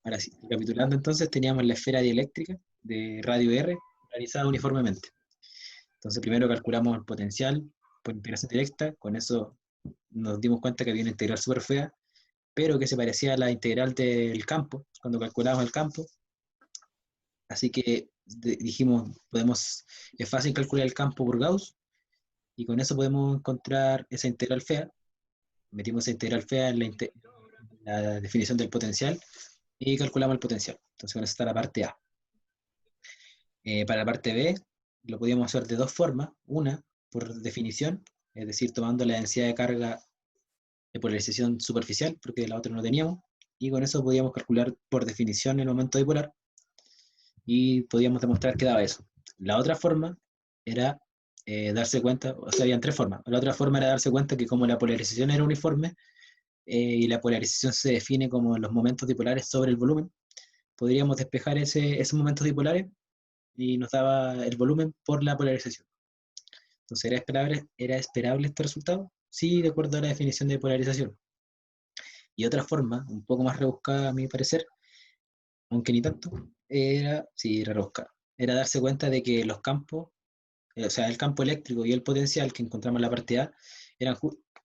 Ahora sí, recapitulando entonces, teníamos la esfera dieléctrica de radio R polarizada uniformemente. Entonces primero calculamos el potencial por integración directa, con eso nos dimos cuenta que había una integral súper fea, pero que se parecía a la integral del campo, cuando calculamos el campo. Así que dijimos, es fácil calcular el campo por Gauss, y con eso podemos encontrar esa integral fea. Metimos esa integral fea en la definición del potencial y calculamos el potencial. Entonces con eso está la parte A. Para la parte B lo podíamos hacer de dos formas. Una, por definición, es decir, tomando la densidad de carga de polarización superficial, porque la otra no teníamos, y con eso podíamos calcular por definición el momento dipolar, y podíamos demostrar que daba eso. La otra forma era darse cuenta, o sea, habían tres formas. La otra forma era darse cuenta que como la polarización era uniforme, y la polarización se define como los momentos dipolares sobre el volumen, podríamos despejar esos momentos dipolares y nos daba el volumen por la polarización. Entonces, ¿era esperable este resultado? Sí, de acuerdo a la definición de polarización. Y otra forma, un poco más rebuscada a mi parecer, aunque ni tanto, sí, rebuscada, era darse cuenta de que los campos, o sea, el campo eléctrico y el potencial que encontramos en la parte A, eran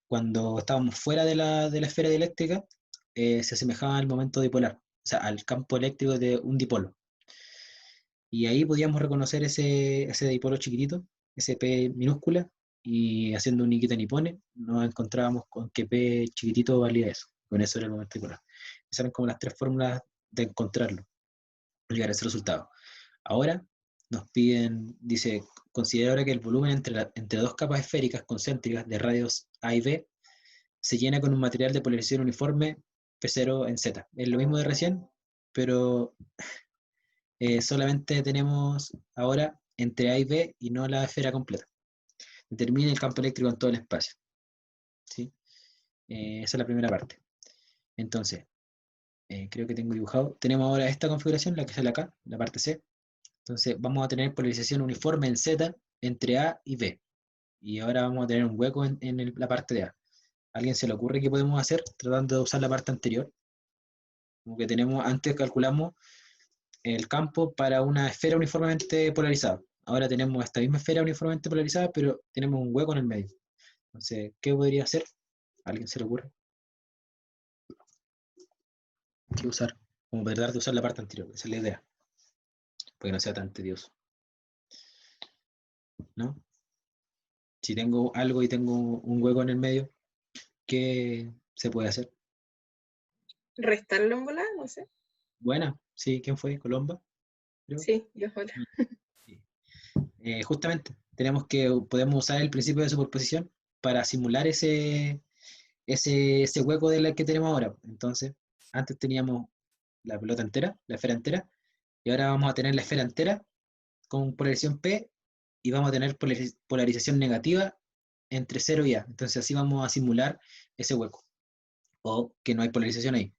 cuando estábamos fuera de la esfera dieléctrica, se asemejaban al momento dipolar, o sea, al campo eléctrico de un dipolo. Y ahí podíamos reconocer ese dipolo chiquitito, ese P minúscula, y haciendo un Nikita Nipone, nos encontrábamos con que P chiquitito valía eso. Con eso era el momento dipolar. Esas eran como las tres fórmulas de encontrarlo, llegar a ese resultado. Ahora nos piden, dice, considera ahora que el volumen entre dos capas esféricas concéntricas de radios A y B se llena con un material de polarización uniforme P0 en Z. Es lo mismo de recién, pero solamente tenemos ahora entre A y B y no la esfera completa. Determina el campo eléctrico en todo el espacio. ¿Sí? Esa es la primera parte. Entonces, creo que tengo dibujado. Tenemos ahora esta configuración, la que sale acá, la parte C. Entonces, vamos a tener polarización uniforme en Z entre A y B. Y ahora vamos a tener un hueco en la parte de A. ¿A alguien se le ocurre qué podemos hacer tratando de usar la parte anterior? Como que tenemos, antes calculamos el campo para una esfera uniformemente polarizada. Ahora tenemos esta misma esfera uniformemente polarizada, pero tenemos un hueco en el medio. Entonces, ¿qué podría hacer? ¿A alguien se le ocurre? ¿Qué usar? Como tratar de usar la parte anterior, esa es la idea, para que no sea tan tedioso, ¿no? Si tengo algo y tengo un hueco en el medio, ¿qué se puede hacer? ¿Restarlo en volar? No sé. Buena, sí, ¿quién fue? ¿Colomba? Creo. Sí, yo volar. Sí. Justamente, podemos usar el principio de superposición para simular ese hueco de la que tenemos ahora. Entonces, antes teníamos la pelota entera, la esfera entera, y ahora vamos a tener la esfera entera con polarización P y vamos a tener polarización negativa entre 0 y A. Entonces así vamos a simular ese hueco, o que no hay polarización ahí.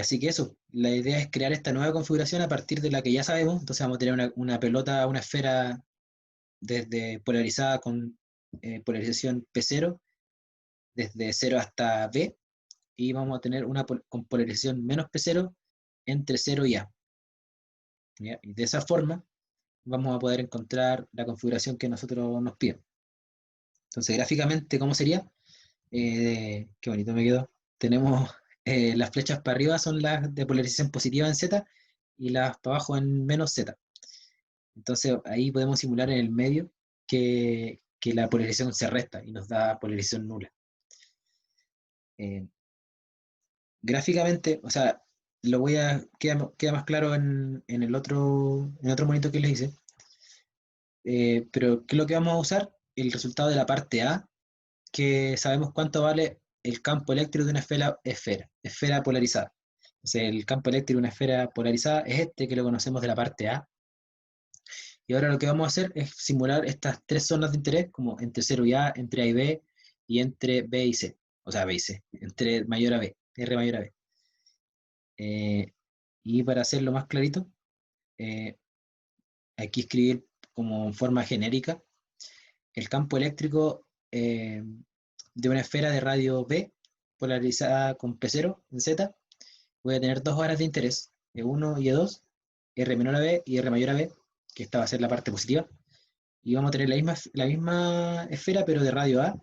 Así que eso, la idea es crear esta nueva configuración a partir de la que ya sabemos. Entonces vamos a tener una pelota, una esfera desde polarizada con polarización P0, desde 0 hasta B, y vamos a tener una con polarización menos P0 entre 0 y A. ¿Ya? Y de esa forma vamos a poder encontrar la configuración que nosotros nos piden. Entonces, gráficamente, ¿cómo sería? Qué bonito me quedó. Tenemos las flechas para arriba son las de polarización positiva en Z y las para abajo en menos Z. Entonces, ahí podemos simular en el medio que la polarización se resta y nos da polarización nula. Eh, Gráficamente, o sea, queda más claro en otro monito que les hice. Pero, ¿qué es lo que vamos a usar? El resultado de la parte A, que sabemos cuánto vale el campo eléctrico de una esfera polarizada. Entonces, el campo eléctrico de una esfera polarizada es este, que lo conocemos de la parte A. Y ahora lo que vamos a hacer es simular estas tres zonas de interés, como entre 0 y A, entre A y B, y entre B y C. O sea, B y C, entre mayor a B, R mayor a B. Y para hacerlo más clarito, eh, aquí escribir como en forma genérica el campo eléctrico de una esfera de radio B polarizada con P0 en Z voy a tener dos horas de interés, E1 y E2, R menor a B y R mayor a B, que esta va a ser la parte positiva, y vamos a tener la misma esfera, pero de radio A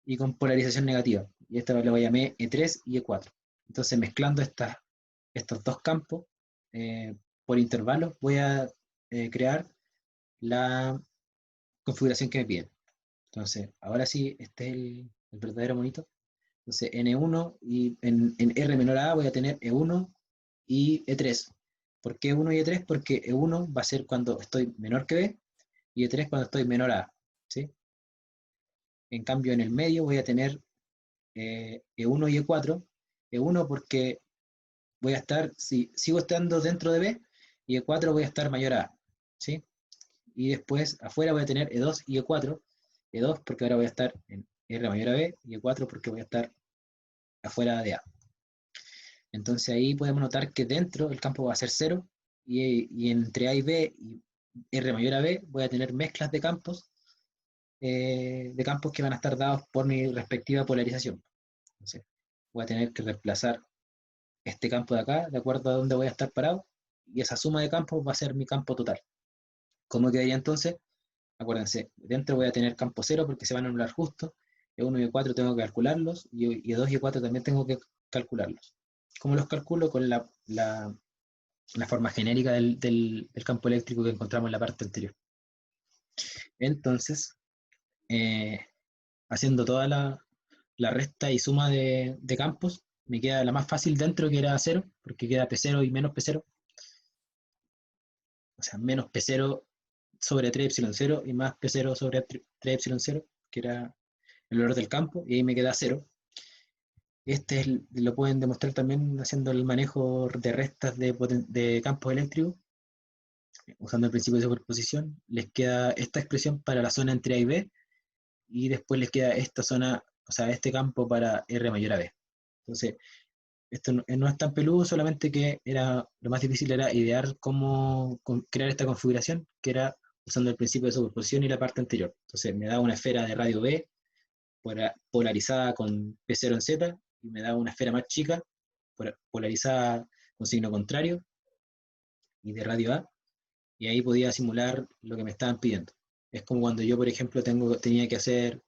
y con polarización negativa. Y esta le voy a llamar E3 y E4. Entonces, mezclando estos dos campos por intervalos, voy a crear la configuración que me piden. Entonces, ahora sí, este es el verdadero monito. Entonces, en E1 y en R menor a voy a tener E1 y E3. ¿Por qué E1 y E3? Porque E1 va a ser cuando estoy menor que B y E3 cuando estoy menor a A. ¿Sí? En cambio, en el medio voy a tener E1 y E4. E1 porque voy a estar, si sigo estando dentro de B, y E4 voy a estar mayor a A. ¿Sí? Y después afuera voy a tener E2 y E4. E2 porque ahora voy a estar en R mayor a B y E4 porque voy a estar afuera de A. Entonces ahí podemos notar que dentro el campo va a ser cero y entre A y B y R mayor a B voy a tener mezclas de campos que van a estar dados por mi respectiva polarización. Entonces voy a tener que reemplazar este campo de acá de acuerdo a dónde voy a estar parado y esa suma de campos va a ser mi campo total. ¿Cómo quedaría entonces? Acuérdense, dentro voy a tener campo cero porque se van a anular justo, E1 y E4 tengo que calcularlos y E2 y E4 también tengo que calcularlos. ¿Cómo los calculo? Con la forma genérica del campo eléctrico que encontramos en la parte anterior. Entonces, eh, haciendo toda la resta y suma de campos, me queda la más fácil dentro que era cero, porque queda P0 y menos P0, o sea, menos P0 sobre 3 epsilon 0 y más P0 sobre 3 epsilon 0, que era el valor del campo, y ahí me queda 0. Lo pueden demostrar también haciendo el manejo de restas de campos eléctricos, usando el principio de superposición. Les queda esta expresión para la zona entre A y B, y después les queda esta zona, o sea, este campo para R mayor a B. Entonces, esto no es tan peludo, solamente que lo más difícil era idear cómo crear esta configuración, que era usando el principio de superposición y la parte anterior. Entonces, me da una esfera de radio B polarizada con P0 en Z, y me da una esfera más chica, polarizada con signo contrario y de radio A, y ahí podía simular lo que me estaban pidiendo. Es como cuando yo, por ejemplo, tenía que hacer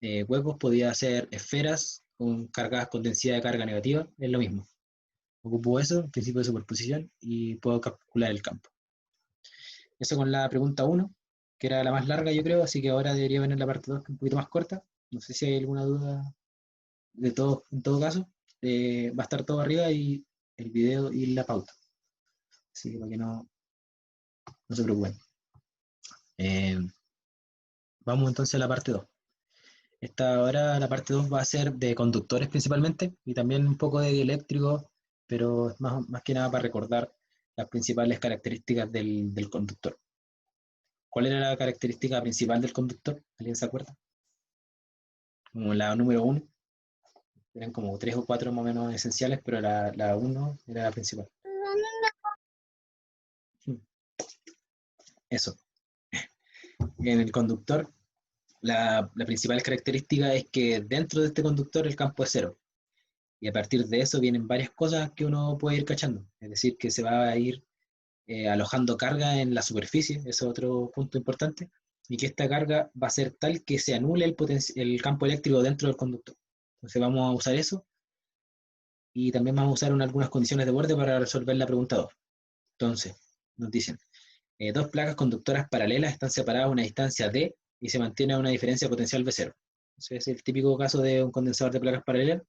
huecos, podía hacer esferas cargadas con densidad de carga negativa, es lo mismo. Ocupo eso, principio de superposición, y puedo calcular el campo. Eso con la pregunta 1, que era la más larga, yo creo, así que ahora debería venir la parte 2, que es un poquito más corta. No sé si hay alguna duda en todo caso. Va a estar todo arriba y el video y la pauta. Así que para que no se preocupen. Eh, Vamos entonces a la parte 2. Ahora la parte 2 va a ser de conductores principalmente y también un poco de dieléctricos, pero es más que nada para recordar las principales características del conductor. ¿Cuál era la característica principal del conductor? ¿Alguien se acuerda? Como la número 1. Eran como 3 o 4 más o menos esenciales, pero la 1 era la principal. Eso. En el conductor, la principal característica es que dentro de este conductor el campo es cero. Y a partir de eso vienen varias cosas que uno puede ir cachando. Es decir, que se va a ir alojando carga en la superficie, eso es otro punto importante, y que esta carga va a ser tal que se anule el campo eléctrico dentro del conductor. Entonces vamos a usar eso y también vamos a usar algunas condiciones de borde para resolver la pregunta 2. Entonces, nos dicen, dos placas conductoras paralelas están separadas a una distancia d y se mantiene a una diferencia potencial V0. Ese es el típico caso de un condensador de placas paralelas,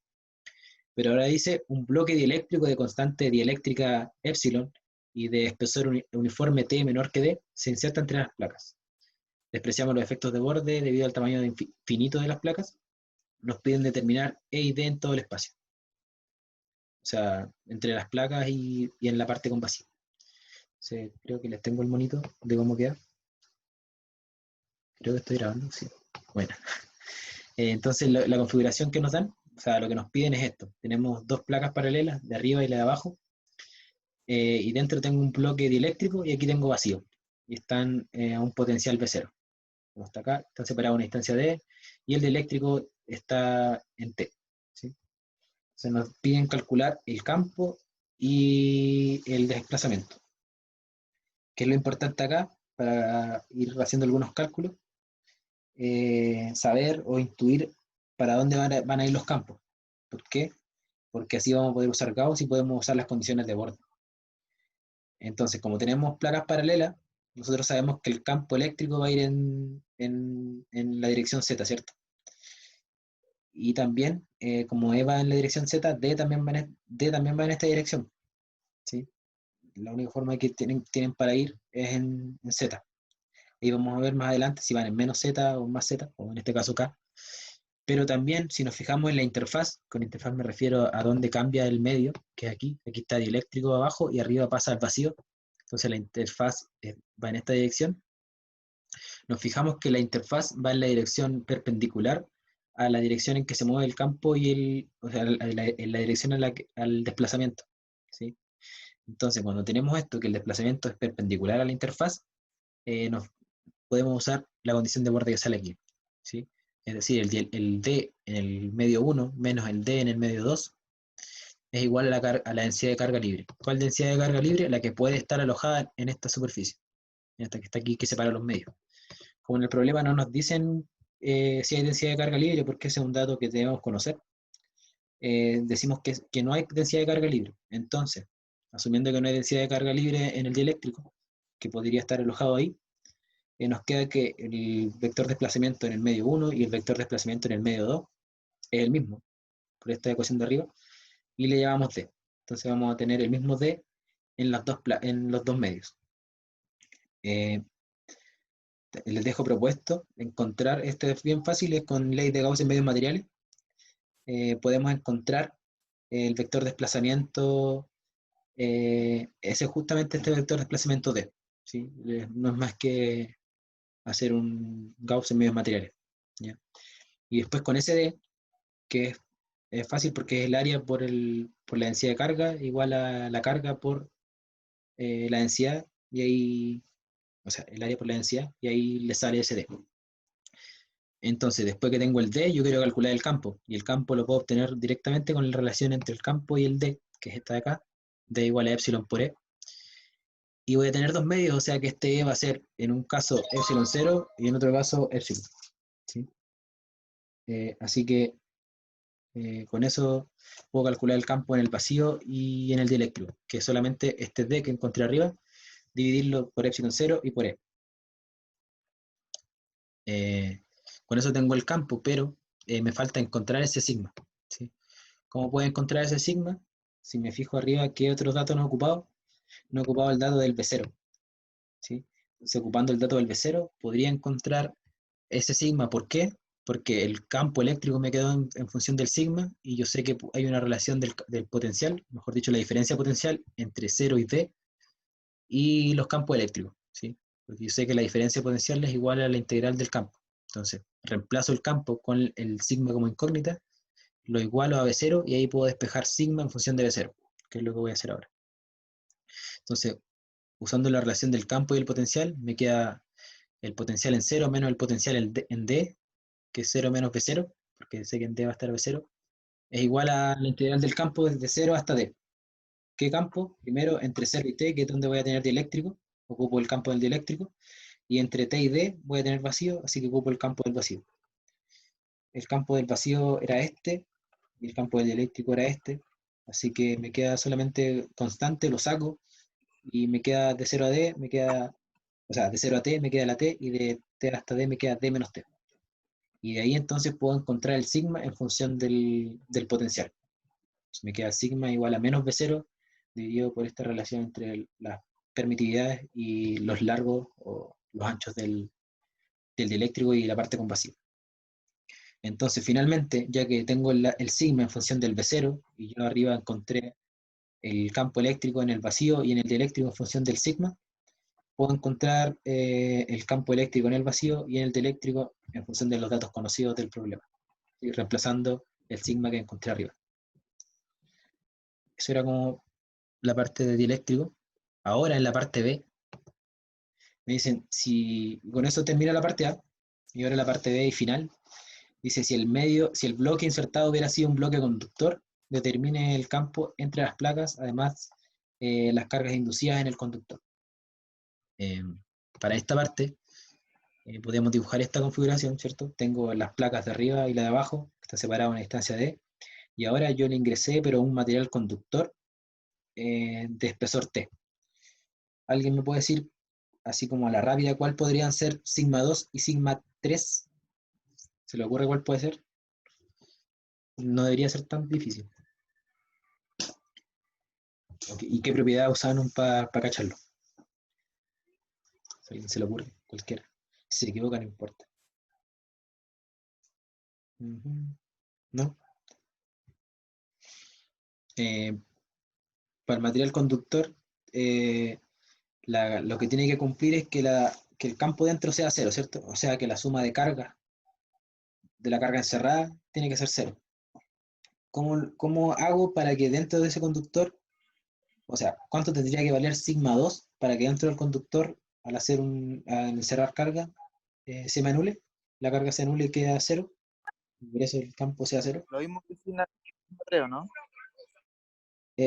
pero ahora dice un bloque dieléctrico de constante dieléctrica epsilon y de espesor uniforme T menor que D se inserta entre las placas. Despreciamos los efectos de borde debido al tamaño finito de las placas. Nos piden determinar E y D en todo el espacio. O sea, entre las placas y en la parte con vacío. Creo que les tengo el monito de cómo queda. Creo que estoy grabando, sí. Bueno. Entonces, la configuración que nos dan, o sea, lo que nos piden es esto. Tenemos dos placas paralelas, de arriba y la de abajo, y dentro tengo un bloque dieléctrico y aquí tengo vacío. Y están a un potencial V0. Como está acá, están separados a una distancia D, y el dieléctrico está en T. ¿Sí? Se nos piden calcular el campo y el desplazamiento. ¿Qué es lo importante acá? Para ir haciendo algunos cálculos, saber o intuir para dónde van a ir los campos. ¿Por qué? Porque así vamos a poder usar Gauss y podemos usar las condiciones de borde. Entonces, como tenemos placas paralelas, nosotros sabemos que el campo eléctrico va a ir en la dirección Z, ¿cierto? Y también, como E va en la dirección Z, D también va en esta dirección, ¿sí? La única forma que tienen para ir es en Z. Y vamos a ver más adelante si van en menos Z o más Z, o en este caso K. Pero también, si nos fijamos en la interfaz, con interfaz me refiero a dónde cambia el medio, que es aquí está dieléctrico abajo y arriba pasa al vacío. Entonces la interfaz va en esta dirección. Nos fijamos que la interfaz va en la dirección perpendicular a la dirección en que se mueve el campo o sea, en la dirección al desplazamiento, ¿sí? Entonces, cuando tenemos esto, que el desplazamiento es perpendicular a la interfaz, nos podemos usar la condición de borde que sale aquí, ¿sí? Es decir, el D en el medio 1 menos el D en el medio 2 es igual a la densidad de carga libre. ¿Cuál densidad de carga libre? La que puede estar alojada en esta superficie, en esta que está aquí, que separa los medios. Como en el problema no nos dicen si hay densidad de carga libre, porque ese es un dato que debemos conocer, decimos que no hay densidad de carga libre. Entonces, asumiendo que no hay densidad de carga libre en el dieléctrico, que podría estar alojado ahí, nos queda que el vector de desplazamiento en el medio 1 y el vector de desplazamiento en el medio 2 es el mismo, por esta ecuación de arriba, y le llamamos D. Entonces vamos a tener el mismo D en los dos medios. Les dejo propuesto encontrar, esto es bien fácil, es con ley de Gauss en medios materiales. Podemos encontrar el vector de desplazamiento, ese es justamente este vector de desplazamiento D, ¿sí? No es más que hacer un Gauss en medios materiales, ¿ya? Y después con ese D, que es fácil porque es el área por la densidad de carga, igual a la carga por la densidad, y ahí, o sea, el área por la densidad, y ahí le sale ese D. Entonces, después que tengo el D, yo quiero calcular el campo, y el campo lo puedo obtener directamente con la relación entre el campo y el D, que es esta de acá, D igual a epsilon por E, y voy a tener dos medios, o sea que este E va a ser en un caso epsilon 0 y en otro caso epsilon, ¿sí? Así que con eso puedo calcular el campo en el vacío y en el dieléctrico, que es solamente este D que encontré arriba, dividirlo por epsilon 0 y por E. Eh, con eso tengo el campo, pero me falta encontrar ese sigma, ¿sí? ¿Cómo puedo encontrar ese sigma? Si me fijo arriba, ¿qué otros datos no he ocupado? No he ocupado el dato del B0, ¿sí? Entonces, ocupando el dato del B0, podría encontrar ese sigma. ¿Por qué? Porque el campo eléctrico me quedó en función del sigma y yo sé que hay una relación del potencial, mejor dicho, la diferencia potencial entre 0 y D y los campos eléctricos, ¿sí? Porque yo sé que la diferencia potencial es igual a la integral del campo. Entonces, reemplazo el campo con el sigma como incógnita, lo igualo a B0 y ahí puedo despejar sigma en función de B0, que es lo que voy a hacer ahora. Entonces, usando la relación del campo y el potencial, me queda el potencial en 0 menos el potencial en D, que es 0 menos B0, porque sé que en D va a estar B0, es igual a la integral del campo desde 0 hasta D. ¿Qué campo? Primero, entre 0 y T, que es donde voy a tener dieléctrico, ocupo el campo del dieléctrico, y entre T y D voy a tener vacío, así que ocupo el campo del vacío. El campo del vacío era este, y el campo del dieléctrico era este, así que me queda solamente constante, lo saco, y me queda de 0 a D, o sea, de 0 a T me queda la T, y de T hasta D me queda D menos T. Y de ahí entonces puedo encontrar el sigma en función del potencial. Entonces me queda sigma igual a menos B0 dividido por esta relación entre las permitividades y los largos o los anchos del dieléctrico y la parte con vacío. Entonces finalmente, ya que tengo el sigma en función del B0 y yo arriba encontré el campo eléctrico en el vacío y en el dieléctrico en función del sigma, puedo encontrar el campo eléctrico en el vacío y en el dieléctrico en función de los datos conocidos del problema, y reemplazando el sigma que encontré arriba. Eso era como la parte de dieléctrico. Ahora en la parte B, me dicen, si con eso termina la parte A, y ahora la parte B y final, dice si el bloque insertado hubiera sido un bloque conductor, determine el campo entre las placas, además las cargas inducidas en el conductor. Eh, para esta parte, podemos dibujar esta configuración, ¿cierto? Tengo las placas de arriba y la de abajo, que están separadas a una distancia D, y ahora yo le ingresé, pero un material conductor de espesor T. ¿Alguien me puede decir, así como a la rápida, cuál podrían ser sigma 2 y sigma 3? ¿Se le ocurre cuál puede ser? No debería ser tan difícil. Okay. ¿Y qué propiedad usaron para cacharlo? Si a alguien se le ocurre, cualquiera. Si se equivoca, no importa. ¿No? Eh, para el material conductor, eh, lo que tiene que cumplir es que el campo dentro sea cero, ¿cierto? O sea, que la suma de carga, de la carga encerrada, tiene que ser cero. ¿Cómo hago para que dentro de ese conductor, o sea, cuánto tendría que valer sigma 2 para que dentro del conductor, al encerrar carga, se me anule? La carga se anule y queda cero, y por eso el campo sea cero. Lo mismo que sigma 3, ¿no?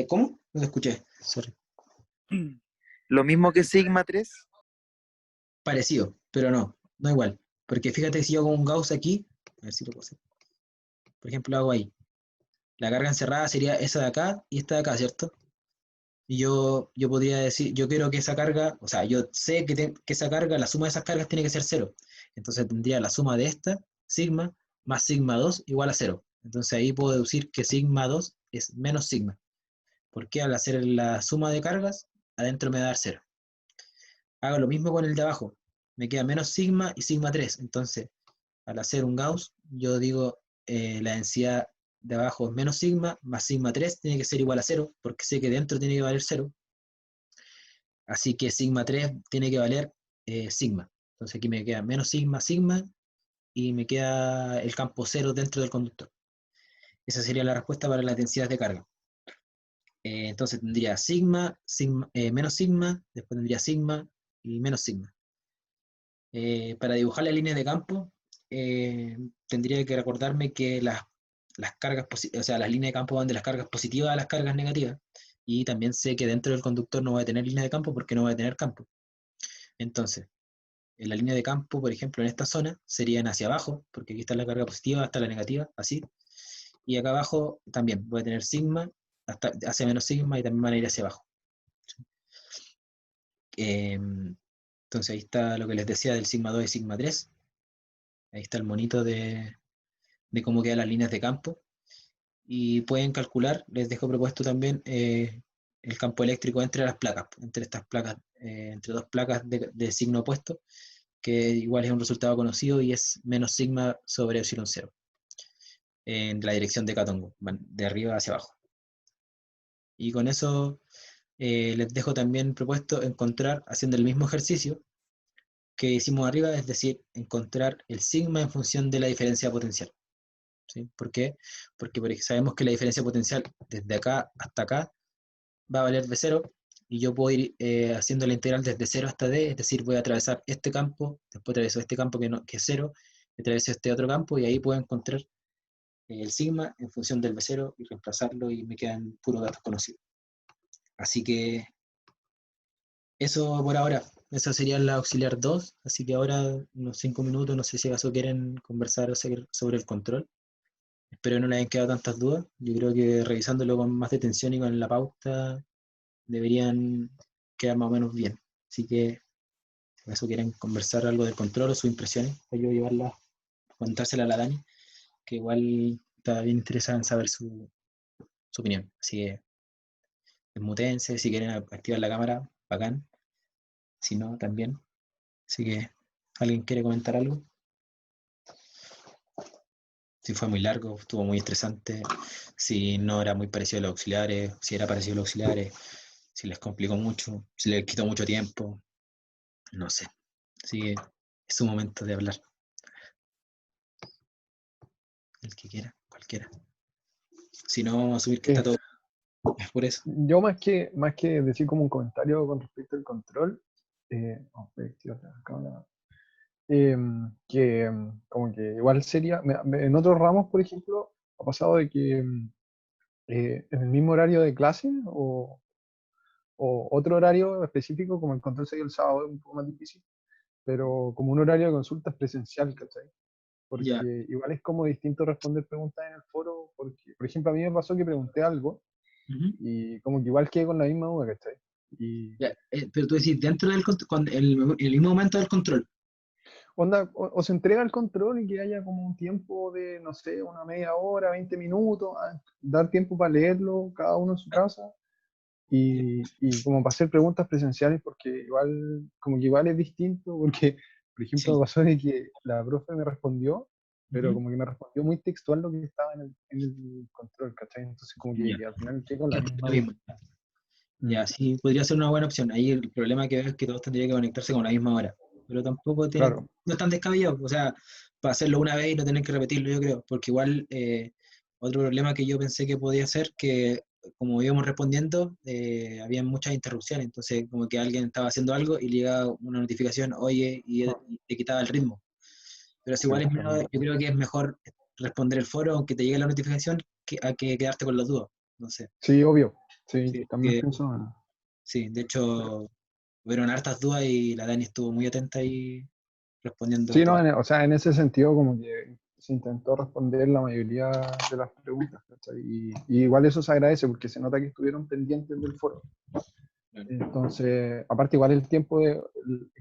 ¿Cómo? No lo escuché, sorry. Lo mismo que sigma 3. Parecido, pero no igual. Porque fíjate, si yo hago un Gauss aquí, a ver si lo puedo hacer. Por ejemplo, lo hago ahí. La carga encerrada sería esa de acá y esta de acá, ¿cierto? Y yo podría decir, yo quiero que esa carga, o sea, yo sé que esa carga, la suma de esas cargas tiene que ser cero. Entonces tendría la suma de esta, sigma, más sigma 2 igual a cero. Entonces ahí puedo deducir que sigma 2 es menos sigma. Porque al hacer la suma de cargas, adentro me va a dar cero. Hago lo mismo con el de abajo. Me queda menos sigma y sigma 3. Entonces, al hacer un Gauss, yo digo la densidad de abajo es menos sigma, más sigma 3 tiene que ser igual a cero, porque sé que dentro tiene que valer cero. Así que sigma 3 tiene que valer sigma. Entonces aquí me queda menos sigma, sigma, y me queda el campo cero dentro del conductor. Esa sería la respuesta para las densidades de carga. Entonces tendría menos sigma, después tendría sigma y menos sigma. Para dibujar las líneas de campo, tendría que recordarme que las cargas, o sea, las líneas de campo van de las cargas positivas a las cargas negativas, y también sé que dentro del conductor no voy a tener línea de campo porque no voy a tener campo. Entonces, en la línea de campo, por ejemplo, en esta zona, serían hacia abajo, porque aquí está la carga positiva, hasta la negativa, así. Y acá abajo también voy a tener sigma, hasta hacia menos sigma, y también van a ir hacia abajo. Entonces ahí está lo que les decía del sigma 2 y sigma 3. Ahí está el monito de cómo quedan las líneas de campo. Y pueden calcular, les dejo propuesto también el campo eléctrico entre las placas, entre estas placas, entre dos placas de signo opuesto, que igual es un resultado conocido y es menos sigma sobre epsilon cero, en la dirección de Catongo, van de arriba hacia abajo. Y con eso les dejo también propuesto encontrar, haciendo el mismo ejercicio que hicimos arriba, es decir, encontrar el sigma en función de la diferencia potencial. ¿Sí? ¿Por qué? Porque sabemos que la diferencia potencial desde acá hasta acá va a valer de cero, y yo puedo ir haciendo la integral desde 0 hasta d, es decir, voy a atravesar este campo, después atraveso este campo que es 0, atraveso este otro campo, y ahí puedo encontrar el sigma en función del B0 y reemplazarlo, y me quedan puros datos conocidos. Así que eso por ahora. Esa sería la auxiliar 2, así que ahora unos 5 minutos, no sé si acaso quieren conversar o seguir sobre el control. Espero que no les hayan quedado tantas dudas. Yo creo que revisándolo con más detención y con la pauta deberían quedar más o menos bien. Así que, si acaso quieren conversar algo del control o sus impresiones, para yo llevarla, contársela a la Dani, que igual está bien interesada en saber su opinión. Así que, desmutense, si quieren activar la cámara, bacán. Si no, también. Así que, ¿alguien quiere comentar algo? Si fue muy largo, estuvo muy estresante, si no era muy parecido a los auxiliares, si era parecido a los auxiliares, si les complicó mucho, si les quitó mucho tiempo, no sé. Así que es un momento de hablar. El que quiera, cualquiera. Si no, vamos a asumir que está todo. Es por eso. Yo más que decir como un comentario con respecto al control, como que igual sería, en otros ramos, por ejemplo, ha pasado de que ¿En el mismo horario de clase o otro horario específico, como el control sería el sábado, es un poco más difícil, pero como un horario de consultas presencial, ¿cachai? Ya. Porque igual es como distinto responder preguntas en el foro, porque, por ejemplo, a mí me pasó que pregunté algo Ujú. y como que igual quedé con la misma duda, ¿cachai? Y Ya, pero tú decís, dentro del el mismo momento del control. onda, o se entrega el control y que haya como un tiempo de, no sé, una media hora, 20 minutos, dar tiempo para leerlo, cada uno en su casa, Ya. y como para hacer preguntas presenciales, porque igual, como que igual es distinto, porque, por ejemplo, Sí. me pasó de que la profe me respondió, pero Ujú. como que me respondió muy textual lo que estaba en el control, ¿cachai? Entonces como Ya. que al final quedé con la misma Lo duda. mismo. Mm, Ya, sí, podría ser una buena opción. Ahí el problema que veo es que todos tendrían que conectarse con la misma hora. Pero tampoco tiene, claro, no es tan descabellado. O sea, para hacerlo una vez y no tener que repetirlo, yo creo. Porque igual, otro problema que yo pensé que podía ser que, como íbamos respondiendo, había muchas interrupciones. Entonces, como que alguien estaba haciendo algo y le llegaba una notificación, oye, ah, y te quitaba el ritmo. Pero es sí, igual es también. yo creo que es mejor responder el foro, aunque te llegue la notificación, que, a que quedarte con las dudas. No sé. Sí, obvio, sí, Sí, también pienso. sí, de hecho, hubieron hartas dudas y la Dani estuvo muy atenta ahí respondiendo Sí, no, todas. o sea, en ese sentido como que se intentó responder la mayoría de las preguntas, ¿cachai? Y igual eso se agradece porque se nota que estuvieron pendientes del foro. Claro, Entonces, aparte igual el tiempo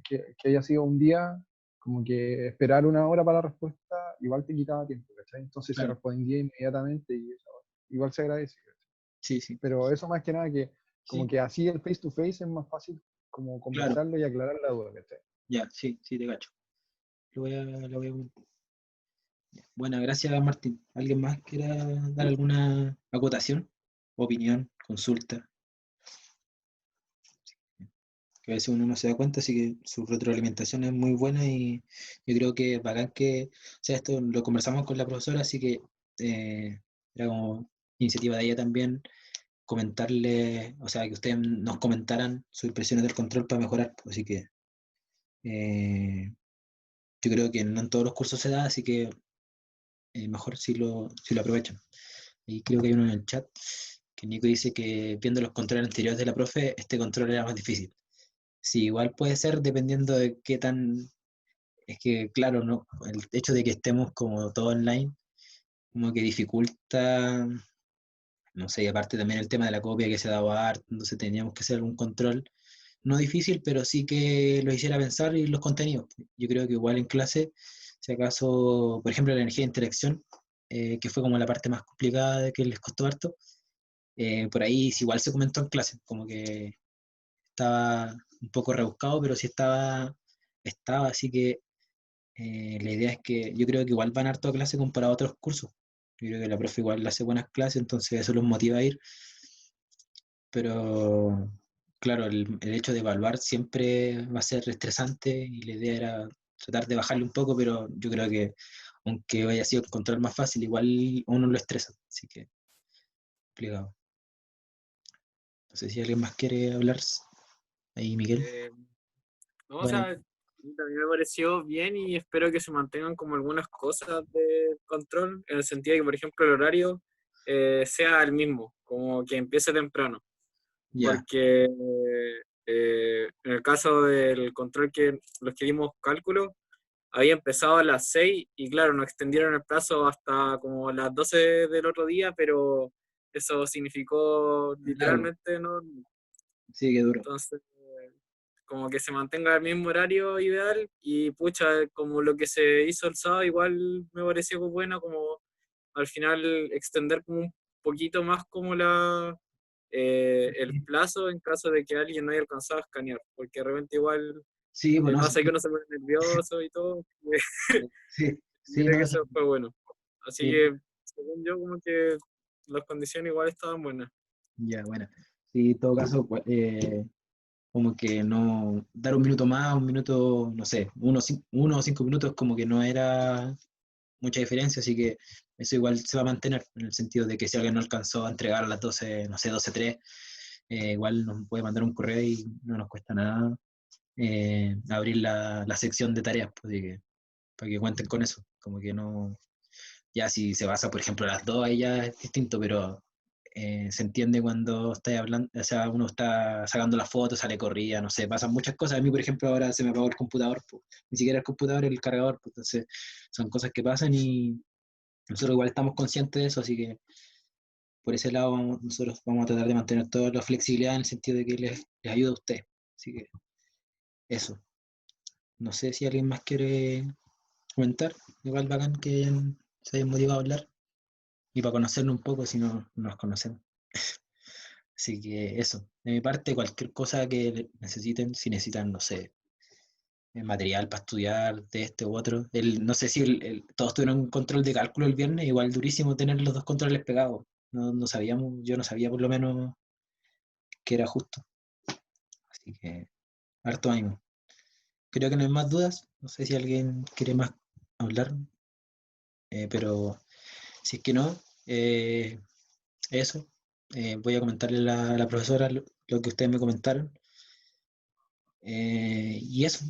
que haya sido un día, como que esperar una hora para la respuesta, igual te quitaba tiempo, ¿cachai? Entonces se claro, respondía inmediatamente y eso igual se agradece, ¿cachai? sí, sí, Pero eso más que nada que como sí, que así el face to face es más fácil como claro, conversarlo y aclarar la duda, ¿cachai? ya, sí, sí, te cacho. Lo voy a comentar. Bueno, gracias, Martín. ¿Alguien más quiera dar alguna acotación, opinión, consulta? Que a veces uno no se da cuenta, así que su retroalimentación es muy buena y yo creo que es bacán que, o sea, esto lo conversamos con la profesora, así que era como iniciativa de ella también comentarle, o sea, que ustedes nos comentaran sus impresiones del control para mejorar, pues, así que eh, yo creo que no en todos los cursos se da, así que mejor si lo aprovechan. Y creo que hay uno en el chat que Nico dice que viendo los controles anteriores de la profe, este control era más difícil. Sí, igual puede ser dependiendo de qué tan... Es que, claro, no, el hecho de que estemos como todo online, como que dificulta, no sé, y aparte también el tema de la copia que se daba harto, entonces teníamos que hacer algún control, no difícil, pero sí que lo hiciera pensar y los contenidos. Yo creo que igual en clase, si acaso, por ejemplo, la energía de interacción, que fue como la parte más complicada de que les costó harto, por ahí sí, igual se comentó en clase, como que estaba un poco rebuscado, pero sí estaba, así que la idea es que yo creo que igual van harto a clase comparado a otros cursos. Yo creo que la profe igual le hace buenas clases, entonces eso los motiva a ir, pero claro, el hecho de evaluar siempre va a ser estresante y la idea era tratar de bajarle un poco, pero yo creo que aunque haya sido el control más fácil, igual a uno lo estresa, así que complicado. No sé si alguien más quiere hablar ahí, Miguel. Eh, no, o Bueno, sea, también me pareció bien y espero que se mantengan como algunas cosas de control, en el sentido de que, por ejemplo, el horario sea el mismo, como que empiece temprano, ya, porque en el caso del control que los que dimos cálculo, había empezado a las 6 y claro, nos extendieron el plazo hasta como las 12 del otro día, pero eso significó largo, literalmente no. sí, que duro. Entonces, como que se mantenga el mismo horario ideal y pucha, como lo que se hizo el sábado igual me pareció bueno, como al final extender como un poquito más como el plazo en caso de que alguien no haya alcanzado a escanear, porque de repente igual Sí, bueno, pasa que uno se pone nervioso y todo, sí, yo sí, creo no, que eso, eso fue bueno. Así sí, que, según yo, como que las condiciones igual estaban buenas. ya, bueno. Sí, en todo caso, pues, como que no, dar un minuto más, un minuto, no sé, 1 o 5 minutos, como que no era mucha diferencia, así que eso igual se va a mantener, en el sentido de que si alguien no alcanzó a entregar a las 12 no sé, 12:03, igual nos puede mandar un correo y no nos cuesta nada abrir la sección de tareas, pues, para que cuenten con eso, como que no, ya si se basa, por ejemplo, a las 2, ahí ya es distinto, pero se entiende cuando está hablando, o sea, uno está sacando la foto, sale corrida, no sé, pasan muchas cosas. A mí, por ejemplo, ahora se me apagó el computador, pues, ni siquiera el computador, el cargador, pues, entonces son cosas que pasan y nosotros igual estamos conscientes de eso, así que por ese lado nosotros vamos a tratar de mantener toda la flexibilidad en el sentido de que les ayuda a ustedes. Así que eso. No sé si alguien más quiere comentar. Igual bacán que se hayan motivado a hablar y para conocernos un poco si no nos conocemos. Así que eso. De mi parte, cualquier cosa que necesiten, si necesitan, no sé, material para estudiar de este u otro. No sé si todos tuvieron un control de cálculo el viernes, igual durísimo tener los dos controles pegados. No sabíamos, yo no sabía por lo menos que era justo. Así que, harto ánimo. Creo que no hay más dudas. No sé si alguien quiere más hablar, pero si es que no, eso. Voy a comentarle a la profesora lo que ustedes me comentaron. Y eso.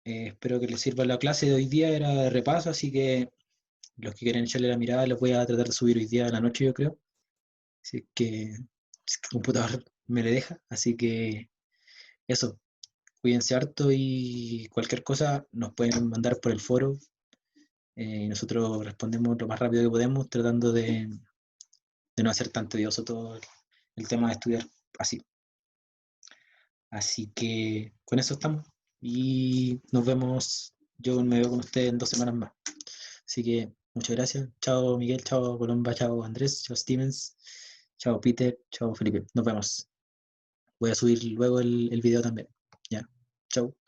Espero que les sirva la clase de hoy día. Era de repaso, así que los que quieren echarle la mirada los voy a tratar de subir hoy día a la noche, yo creo. Si es que el computador me le deja. Así que eso. Cuídense harto y cualquier cosa nos pueden mandar por el foro. Y nosotros respondemos lo más rápido que podemos, tratando de no hacer tan tedioso todo el tema de estudiar así. Así que con eso estamos. Y nos vemos. Yo me veo con ustedes en 2 semanas más. Así que muchas gracias. Chao Miguel, chao Colomba, chao Andrés, chao Stevens, chao Peter, chao Felipe. Nos vemos. Voy a subir luego el video también. Ya. Chao.